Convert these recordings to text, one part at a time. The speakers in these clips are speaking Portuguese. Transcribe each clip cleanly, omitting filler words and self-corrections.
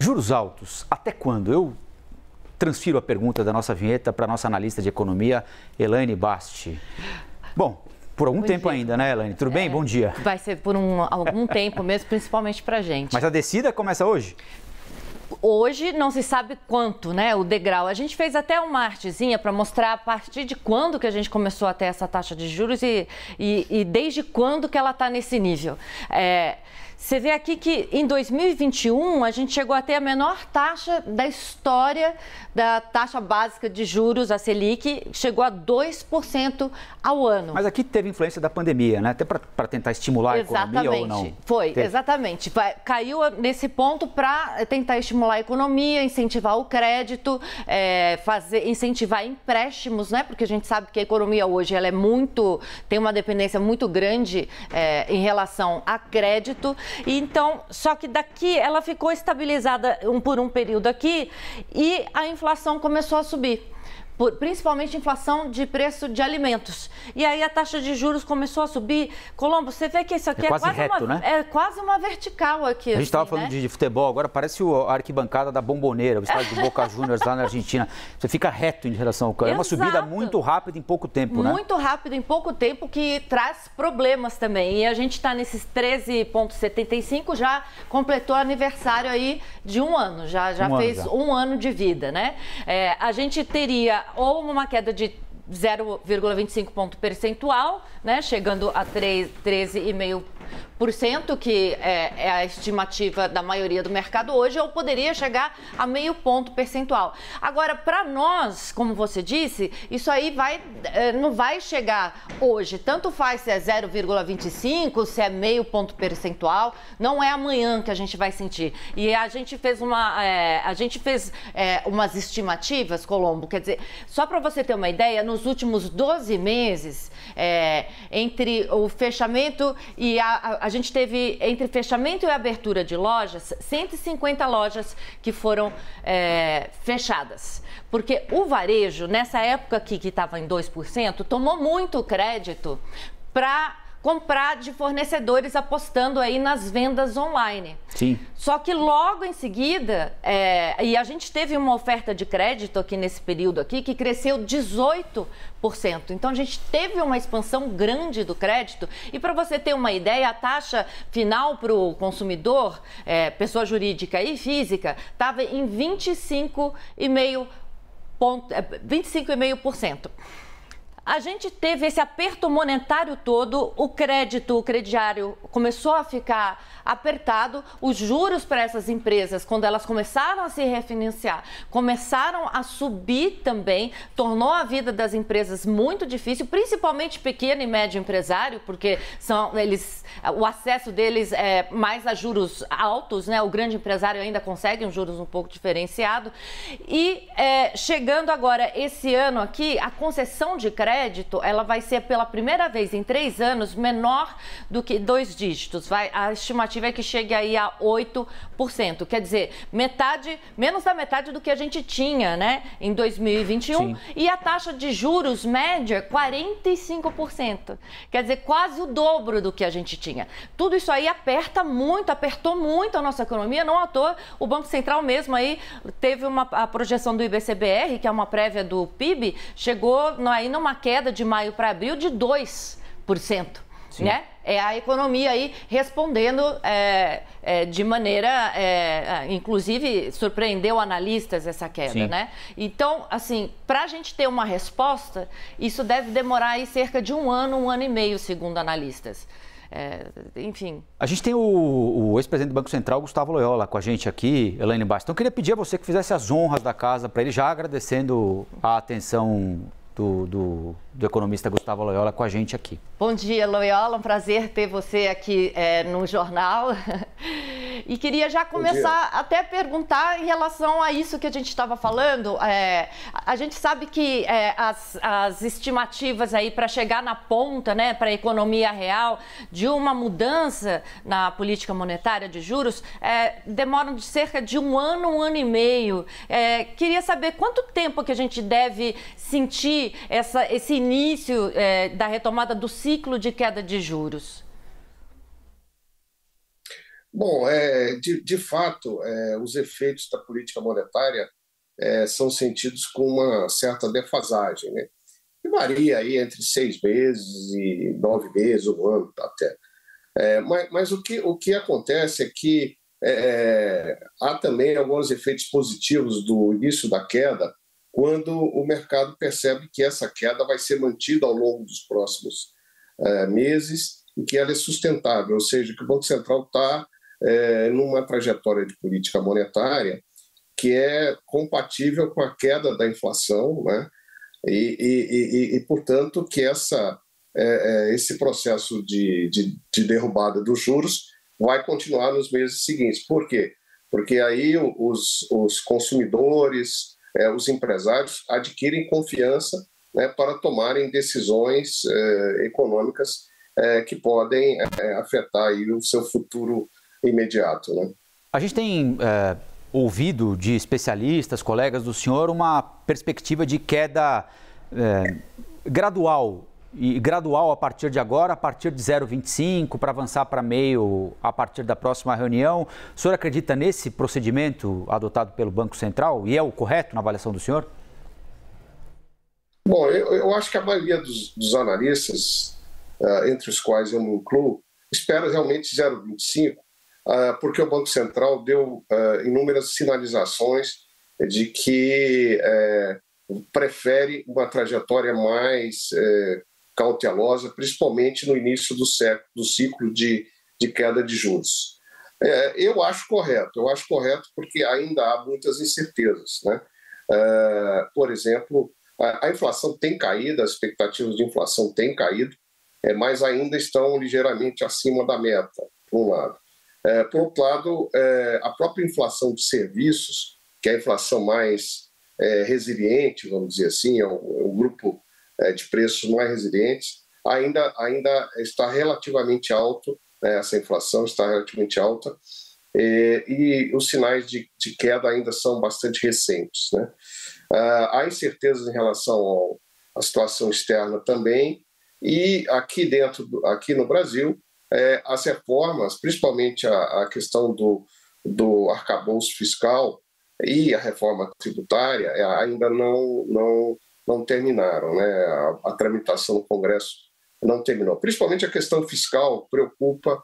Juros altos, até quando? Eu transfiro a pergunta da nossa vinheta para a nossa analista de economia, Elaine Basti. Bom, por algum tempo ainda, né, Elaine? Tudo bem? Bom dia. Vai ser por algum tempo mesmo, principalmente para a gente. Mas a descida começa hoje? Hoje não se sabe quanto, né, o degrau. A gente fez até uma artezinha para mostrar a partir de quando que a gente começou a ter essa taxa de juros e desde quando que ela está nesse nível. Você vê aqui que em 2021 a gente chegou a ter a menor taxa da história da taxa básica de juros, a Selic, chegou a 2% ao ano. Mas aqui teve influência da pandemia, né? Até para tentar estimular a economia ou não? Foi, exatamente. Caiu nesse ponto para tentar estimular a economia, incentivar o crédito, incentivar empréstimos, né? Porque a gente sabe que a economia hoje ela tem uma dependência muito grande em relação a crédito. E então, só que daqui ela ficou estabilizada por um período aqui e a inflação começou a subir. Principalmente inflação de preço de alimentos. E aí a taxa de juros começou a subir. Colombo, você vê que isso aqui quase reto, né? É quase uma vertical aqui. A gente estava falando de futebol, agora parece a arquibancada da Bombonera, o estádio do Boca Juniors lá na Argentina. Você fica reto em relação ao campo. É uma subida muito rápida em pouco tempo, né? Muito rápida em pouco tempo, que traz problemas também. E a gente está nesses 13,75, já completou aniversário aí de um ano, já fez um ano de vida, né? A gente teria ou uma queda de 0,25 ponto percentual, né, chegando a 13,5%, que é a estimativa da maioria do mercado hoje, ou poderia chegar a meio ponto percentual. Agora, para nós, como você disse, isso aí não vai chegar hoje. Tanto faz se é 0,25, se é meio ponto percentual, não é amanhã que a gente vai sentir. E a gente fez umas estimativas, Colombo, quer dizer, só para você ter uma ideia, nos últimos 12 meses, entre o fechamento e a gente teve, entre fechamento e abertura de lojas, 150 lojas que foram fechadas. Porque o varejo, nessa época aqui que estava em 2%, tomou muito crédito para comprar de fornecedores apostando aí nas vendas online. Sim. Só que logo em seguida, e a gente teve uma oferta de crédito aqui nesse período aqui que cresceu 18%. Então a gente teve uma expansão grande do crédito. E para você ter uma ideia, a taxa final para o consumidor, pessoa jurídica e física, estava em 25,5%. A gente teve esse aperto monetário todo, o crediário começou a ficar apertado, os juros para essas empresas, quando elas começaram a se refinanciar, começaram a subir também, tornou a vida das empresas muito difícil, principalmente pequeno e médio empresário, porque o acesso deles é mais a juros altos, né? O grande empresário ainda consegue um juros um pouco diferenciado. E chegando agora esse ano aqui, a concessão de crédito, ela vai ser pela primeira vez em 3 anos menor do que 2 dígitos. A estimativa é que chegue aí a 8%. Quer dizer, menos da metade do que a gente tinha, né, em 2021. Sim. E a taxa de juros média, 45%. Quer dizer, quase o dobro do que a gente tinha. Tudo isso aí apertou muito a nossa economia. Não à toa, o Banco Central mesmo aí teve a projeção do IBCBR, que é uma prévia do PIB, chegou aí numa queda de maio para abril de 2%, né? É a economia aí respondendo de maneira, inclusive surpreendeu analistas essa queda, sim, né? Então, assim, para a gente ter uma resposta, isso deve demorar aí cerca de um ano e meio, segundo analistas. Enfim. A gente tem o ex-presidente do Banco Central, Gustavo Loyola, com a gente aqui, Elaine Basti. Então, eu queria pedir a você que fizesse as honras da casa para ele, já agradecendo a atenção do economista Gustavo Loyola com a gente aqui. Bom dia, Loyola, um prazer ter você aqui no jornal. E queria já começar até a perguntar em relação a isso que a gente estava falando. A gente sabe que as estimativas aí para chegar na ponta, né, para a economia real, de uma mudança na política monetária de juros, demoram de cerca de um ano e meio. Queria saber quanto tempo que a gente deve sentir esse início da retomada do ciclo de queda de juros. Bom, de fato, os efeitos da política monetária são sentidos com uma certa defasagem, né? Que varia aí entre 6 meses e 9 meses, um ano até. Mas o que acontece é que há também alguns efeitos positivos do início da queda, quando o mercado percebe que essa queda vai ser mantida ao longo dos próximos meses e que ela é sustentável, ou seja, que o Banco Central está numa trajetória de política monetária que é compatível com a queda da inflação, né? Portanto, que esse processo de derrubada dos juros vai continuar nos meses seguintes. Por quê? Porque aí os consumidores, os empresários adquirem confiança, né, para tomarem decisões econômicas que podem afetar aí o seu futuro imediato, né? A gente tem ouvido de especialistas, colegas do senhor, uma perspectiva de queda gradual a partir de agora, a partir de 0,25, para avançar para meio a partir da próxima reunião. O senhor acredita nesse procedimento adotado pelo Banco Central e é o correto na avaliação do senhor? Bom, eu acho que a maioria dos analistas, entre os quais eu me incluo, espera realmente 0,25, porque o Banco Central deu inúmeras sinalizações de que prefere uma trajetória mais cautelosa, principalmente no início do ciclo de queda de juros. Eu acho correto porque ainda há muitas incertezas, né? Por exemplo, a inflação tem caído, as expectativas de inflação têm caído, mas ainda estão ligeiramente acima da meta, por um lado. Por outro lado, a própria inflação de serviços, que é a inflação mais resiliente, vamos dizer assim, é o grupo de preços mais resilientes, ainda está relativamente alto, né? Essa inflação está relativamente alta, e os sinais de queda ainda são bastante recentes, né? Há incertezas em relação à situação externa também, e aqui no Brasil, as reformas, principalmente a questão do arcabouço fiscal e a reforma tributária, ainda não terminaram, né? A tramitação no Congresso não terminou. Principalmente a questão fiscal preocupa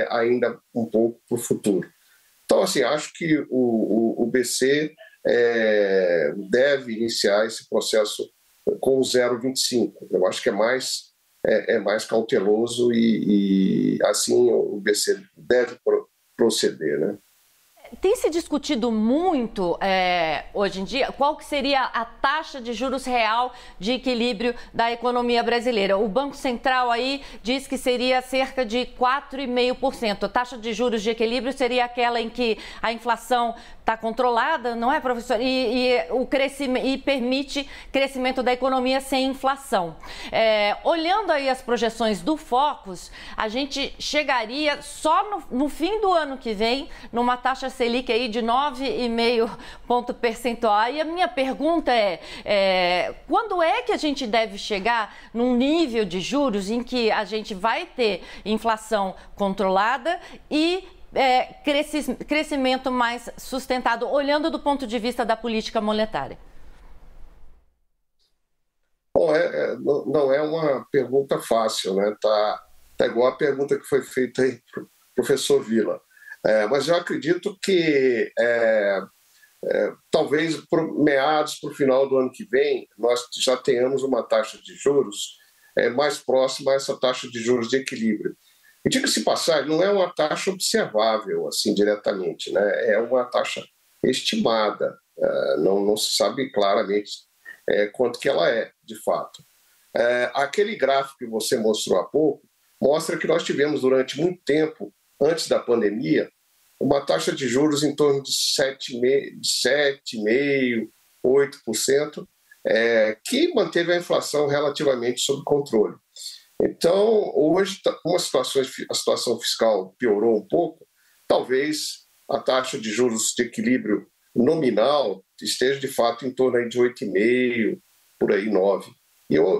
ainda um pouco para o futuro. Então, assim, acho que o BC deve iniciar esse processo com o 0,25. Eu acho que é mais cauteloso e assim o BC deve proceder, né? Tem se discutido muito hoje em dia qual que seria a taxa de juros real de equilíbrio da economia brasileira. O Banco Central aí diz que seria cerca de 4,5%. A taxa de juros de equilíbrio seria aquela em que a inflação está controlada, não é, professor? E permite crescimento da economia sem inflação. Olhando aí as projeções do Focus, a gente chegaria só no fim do ano que vem numa taxa Selic aí de 9,5 ponto percentual. E a minha pergunta quando é que a gente deve chegar num nível de juros em que a gente vai ter inflação controlada e crescimento mais sustentado, olhando do ponto de vista da política monetária? Bom, não é uma pergunta fácil, né? Tá igual a pergunta que foi feita aí para o professor Villa. Mas eu acredito que talvez meados para o final do ano que vem nós já tenhamos uma taxa de juros mais próxima a essa taxa de juros de equilíbrio. E diga-se passagem, não é uma taxa observável assim diretamente, né? É uma taxa estimada, não se sabe claramente quanto que ela é, de fato. Aquele gráfico que você mostrou há pouco mostra que nós tivemos durante muito tempo, antes da pandemia, uma taxa de juros em torno de 7,5%, 8%, que manteve a inflação relativamente sob controle. Então, hoje, como a situação fiscal piorou um pouco, talvez a taxa de juros de equilíbrio nominal esteja, de fato, em torno aí de 8,5%, por aí 9%.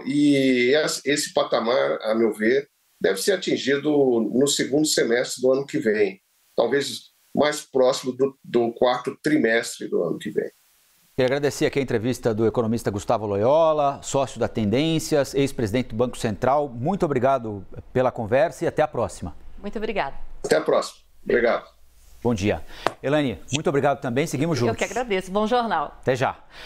E esse patamar, a meu ver, deve ser atingido no segundo semestre do ano que vem. talvez mais próximo do quarto trimestre do ano que vem. Queria agradecer aqui a entrevista do economista Gustavo Loyola, sócio da Tendências, ex-presidente do Banco Central. Muito obrigado pela conversa e até a próxima. Muito obrigada. Até a próxima. Obrigado. Bom dia. Elaine, muito obrigado também. Seguimos juntos. Eu que agradeço. Bom jornal. Até já.